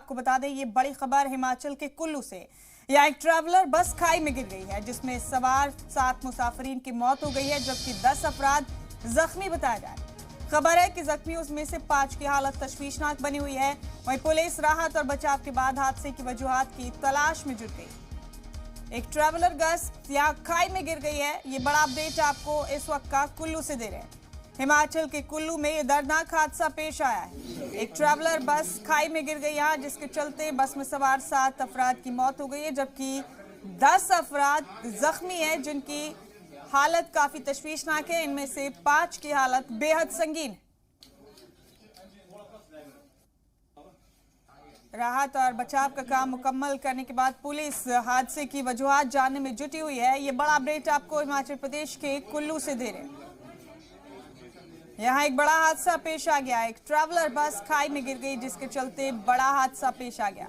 आपको बता दें ये बड़ी खबर हिमाचल के कुल्लू से। यहाँ एक ट्रैवलर बस खाई में गिर गई है जिसमें सवार 7 मुसाफिरीन की मौत हो गई है जबकि 10 अफराद जख्मी बताया जा रहा है। खबर है कि जख्मियों में से 5 की हालत तशवीशनाक बनी हुई है। वहीं पुलिस राहत और बचाव के बाद हादसे की वजूहात की तलाश में जुट गई। एक ट्रैवलर बस यहाँ खाई में गिर गई है। ये बड़ा अपडेट आपको इस वक्त का कुल्लू से दे रहे हैं। हिमाचल के कुल्लू में ये दर्दनाक हादसा पेश आया है। एक ट्रैवलर बस खाई में गिर गई यहाँ जिसके चलते बस में सवार 7 अफराद की मौत हो गई है जबकि 10 अफराद जख्मी हैं जिनकी हालत काफी तशवीशनाक है। इनमें से 5 की हालत बेहद संगीन है। राहत और बचाव का काम मुकम्मल करने के बाद पुलिस हादसे की वजूहात जानने में जुटी हुई है। ये बड़ा अपडेट आपको हिमाचल प्रदेश के कुल्लू से दे रहे हैं। यहाँ एक बड़ा हादसा पेश आ गया। एक ट्रैवलर बस खाई में गिर गई जिसके चलते बड़ा हादसा पेश आ गया।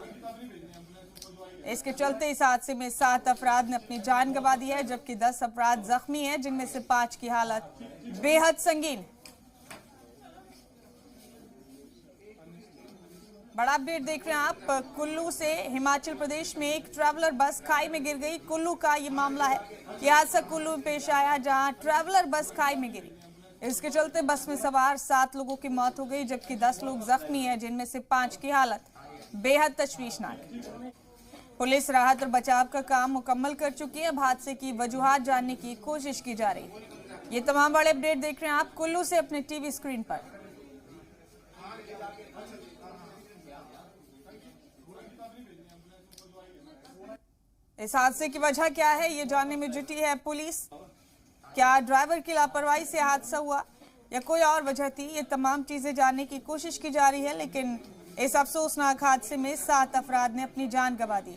इसके चलते इस हादसे में 7 अफराद ने अपनी जान गंवा दी है जबकि 10 अफराद जख्मी हैं जिनमें से 5 की हालत बेहद संगीन। बड़ा अपडेट देख रहे हैं आप कुल्लू से। हिमाचल प्रदेश में एक ट्रैवलर बस खाई में गिर गई। कुल्लू का ये मामला है। यह हादसा कुल्लू में पेश आया जहां ट्रैवलर बस खाई में गिरी। इसके चलते बस में सवार 7 लोगों की मौत हो गई जबकि 10 लोग जख्मी हैं जिनमें से 5 की हालत बेहद तशवीशनाक है। पुलिस राहत और बचाव का काम मुकम्मल कर चुकी है। अब हादसे की वजूहात जानने की कोशिश की जा रही है। ये तमाम बड़े अपडेट देख रहे हैं आप कुल्लू से अपने टीवी स्क्रीन पर। इस हादसे की वजह क्या है ये जानने में जुटी है पुलिस। क्या ड्राइवर की लापरवाही से हादसा हुआ या कोई और वजह थी, ये तमाम चीजें जानने की कोशिश की जा रही है। लेकिन इस अफसोसनाक हादसे में 7 अफराद ने अपनी जान गंवा दी।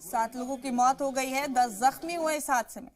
सात लोगों की मौत हो गई है, 10 जख्मी हुए इस हादसे में।